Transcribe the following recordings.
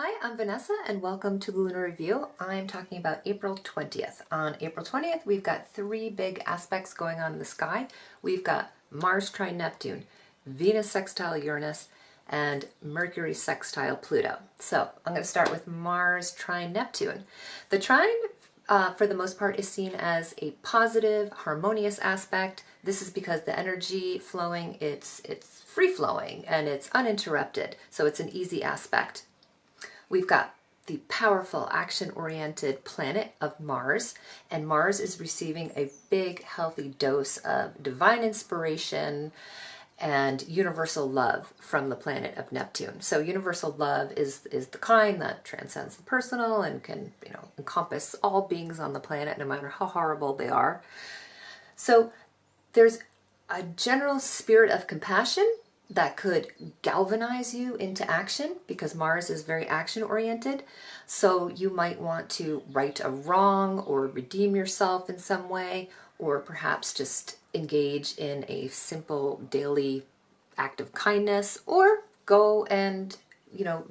Hi, I'm Vanessa and welcome to the Lunar Review. I'm talking about April 20th. On April 20th, we've got three big aspects going on in the sky. We've got Mars trine Neptune, Venus sextile Uranus, and Mercury sextile Pluto. So I'm going to start with Mars trine Neptune. The trine, for the most part, is seen as a positive, harmonious aspect. This is because the energy flowing, it's free-flowing and it's uninterrupted, so it's an easy aspect. We've got the powerful action-oriented planet of Mars, and Mars is receiving a big healthy dose of divine inspiration and universal love from the planet of Neptune. So universal love is the kind that transcends the personal and can, encompass all beings on the planet, no matter how horrible they are. So there's a general spirit of compassion that could galvanize you into action because Mars is very action oriented. So you might want to right a wrong or redeem yourself in some way, or perhaps just engage in a simple daily act of kindness, or go and,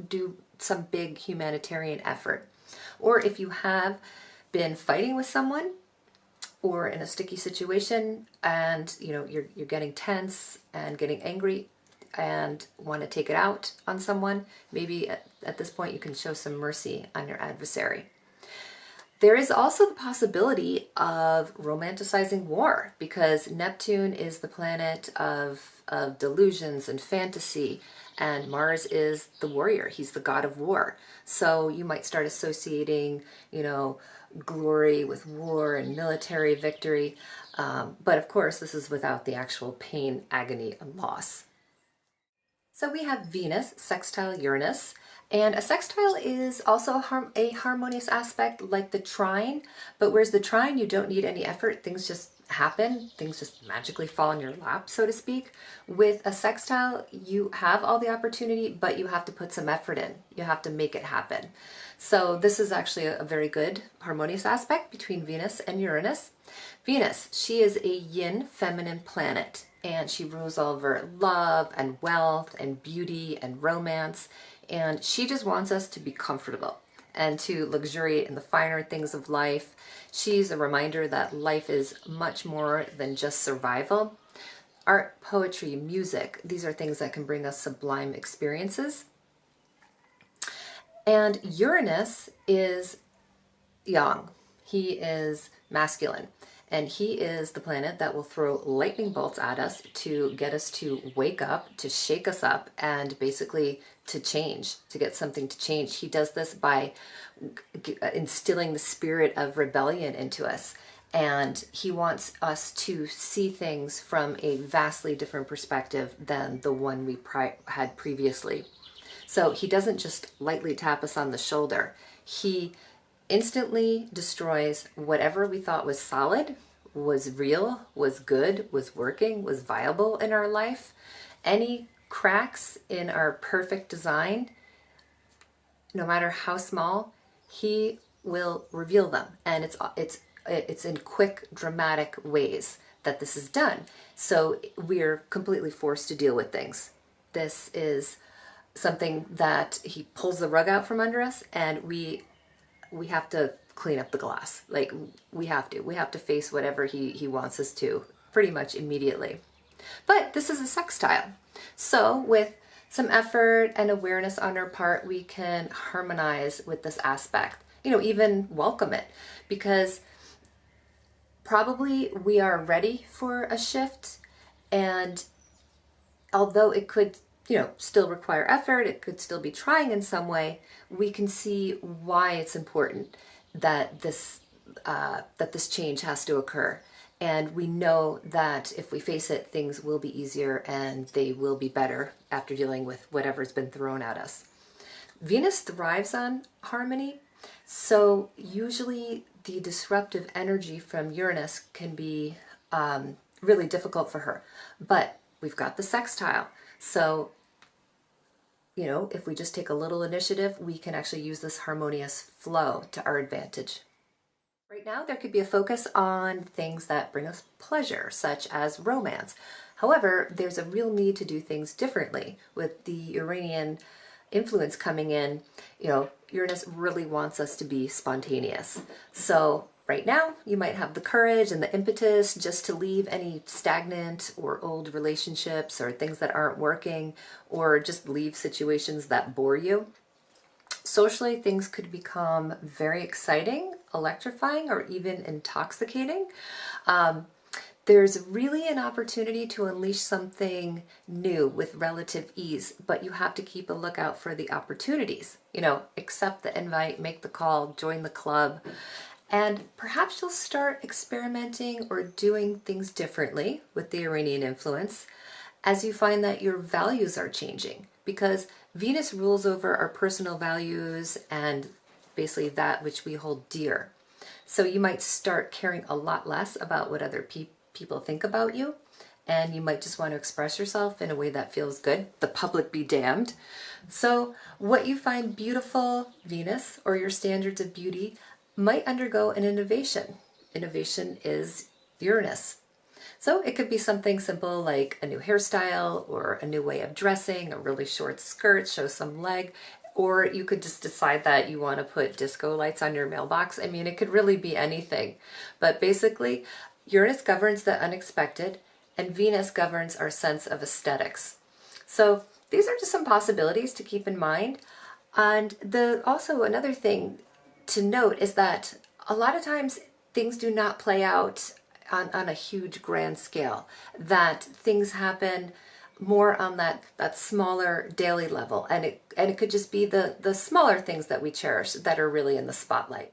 do some big humanitarian effort. Or if you have been fighting with someone or in a sticky situation and you're getting tense and getting angry and want to take it out on someone, maybe at this point you can show some mercy on your adversary. There is also the possibility of romanticizing war because Neptune is the planet of delusions and fantasy, and Mars is the warrior. He's the god of war. So you might start associating, glory with war and military victory. But of course, this is without the actual pain, agony, and loss. So we have Venus sextile Uranus, and a sextile is also a harmonious aspect like the trine, but whereas the trine you don't need any effort, things just happen, things just magically fall in your lap, so to speak. With a sextile, you have all the opportunity, but you have to put some effort in. You have to make it happen. So this is actually a very good harmonious aspect between Venus and Uranus. Venus, she is a yin feminine planet, and she rules over love and wealth and beauty and romance, and she just wants us to be comfortable and to luxuriate in the finer things of life. She's a reminder that life is much more than just survival. Art, poetry, music, these are things that can bring us sublime experiences. And Uranus is yang. He is masculine. And he is the planet that will throw lightning bolts at us to get us to wake up, to shake us up, and basically to change, to get something to change. He does this by instilling the spirit of rebellion into us. And he wants us to see things from a vastly different perspective than the one we had previously. So he doesn't just lightly tap us on the shoulder. He instantly destroys whatever we thought was solid, was real, was good, was working, was viable in our life. Any cracks in our perfect design, no matter how small, he will reveal them. And it's in quick, dramatic ways that this is done. So we're completely forced to deal with things. This is something that he pulls the rug out from under us, and we have to clean up the glass. Like, we have to face whatever he wants us to pretty much immediately. But this is a sextile. So with some effort and awareness on our part, we can harmonize with this aspect, even welcome it, because probably we are ready for a shift. And although it could still require effort, it could still be trying in some way, we can see why it's important that this change has to occur. And we know that if we face it, things will be easier and they will be better after dealing with whatever's been thrown at us. Venus thrives on harmony, so usually the disruptive energy from Uranus can be really difficult for her. But we've got the sextile, so if we just take a little initiative, we can actually use this harmonious flow to our advantage. Right now, there could be a focus on things that bring us pleasure, such as romance. However, there's a real need to do things differently with the Uranian influence coming in, Uranus really wants us to be spontaneous. So right now, you might have the courage and the impetus just to leave any stagnant or old relationships or things that aren't working, or just leave situations that bore you. Socially, things could become very exciting, electrifying, or even intoxicating. There's really an opportunity to unleash something new with relative ease, but you have to keep a lookout for the opportunities. Accept the invite, make the call, join the club, and perhaps you'll start experimenting or doing things differently with the Uranian influence as you find that your values are changing, because Venus rules over our personal values and basically that which we hold dear. So you might start caring a lot less about what other people think about you, and you might just want to express yourself in a way that feels good. The public be damned. So what you find beautiful, Venus, or your standards of beauty, might undergo an innovation. Innovation is Uranus. So it could be something simple like a new hairstyle or a new way of dressing, a really short skirt, show some leg, or you could just decide that you want to put disco lights on your mailbox. I mean, it could really be anything. But basically, Uranus governs the unexpected and Venus governs our sense of aesthetics. So these are just some possibilities to keep in mind. And also another thing to note is that a lot of times things do not play out on a huge grand scale, that things happen more on that smaller daily level, and it could just be the smaller things that we cherish that are really in the spotlight.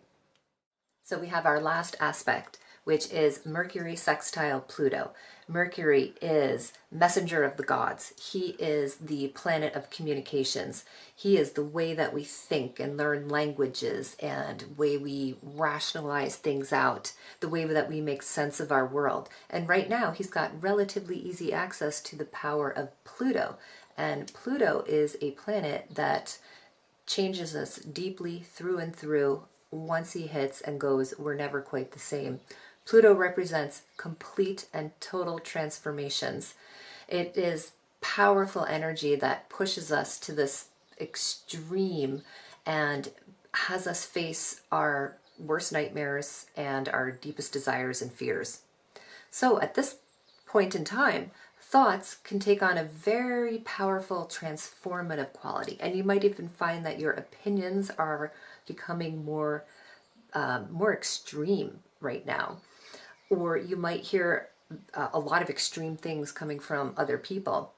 So we have our last aspect, which is Mercury sextile Pluto. Mercury is messenger of the gods. He is the planet of communications. He is the way that we think and learn languages and way we rationalize things out, the way that we make sense of our world. And right now, he's got relatively easy access to the power of Pluto. And Pluto is a planet that changes us deeply through and through. Once he hits and goes, we're never quite the same. Pluto represents complete and total transformations. It is powerful energy that pushes us to this extreme and has us face our worst nightmares and our deepest desires and fears. So at this point in time, thoughts can take on a very powerful transformative quality, and you might even find that your opinions are becoming more extreme right now. Or you might hear a lot of extreme things coming from other people.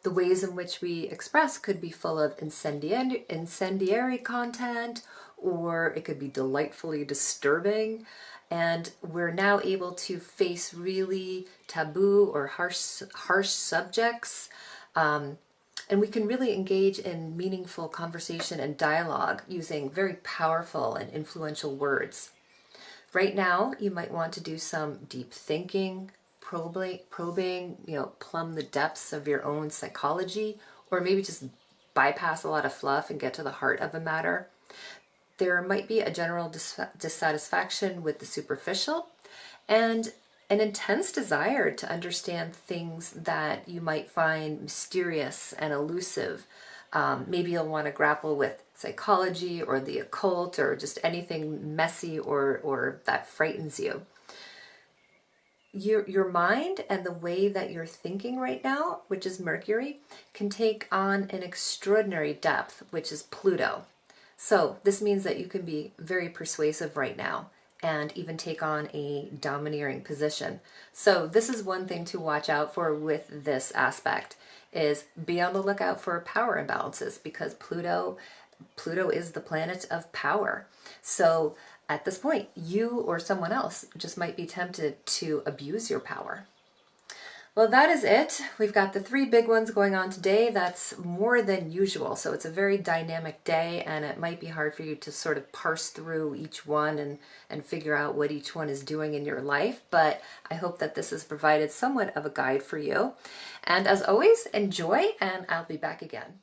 The ways in which we express could be full of incendiary content, or it could be delightfully disturbing. And we're now able to face really taboo or harsh subjects. And we can really engage in meaningful conversation and dialogue using very powerful and influential words. Right now, you might want to do some deep thinking, probing, plumb the depths of your own psychology, or maybe just bypass a lot of fluff and get to the heart of a matter. There might be a general dissatisfaction with the superficial and an intense desire to understand things that you might find mysterious and elusive. Maybe you'll want to grapple with psychology or the occult or just anything messy or that frightens you. Your mind and the way that you're thinking right now, which is Mercury, can take on an extraordinary depth, which is Pluto. So this means that you can be very persuasive right now and even take on a domineering position. So this is one thing to watch out for with this aspect, is be on the lookout for power imbalances, because Pluto is the planet of power. So at this point, you or someone else just might be tempted to abuse your power. Well, that is it. We've got the 3 big ones going on today. That's more than usual. So it's a very dynamic day, and it might be hard for you to sort of parse through each one and figure out what each one is doing in your life. But I hope that this has provided somewhat of a guide for you. And as always, enjoy, and I'll be back again.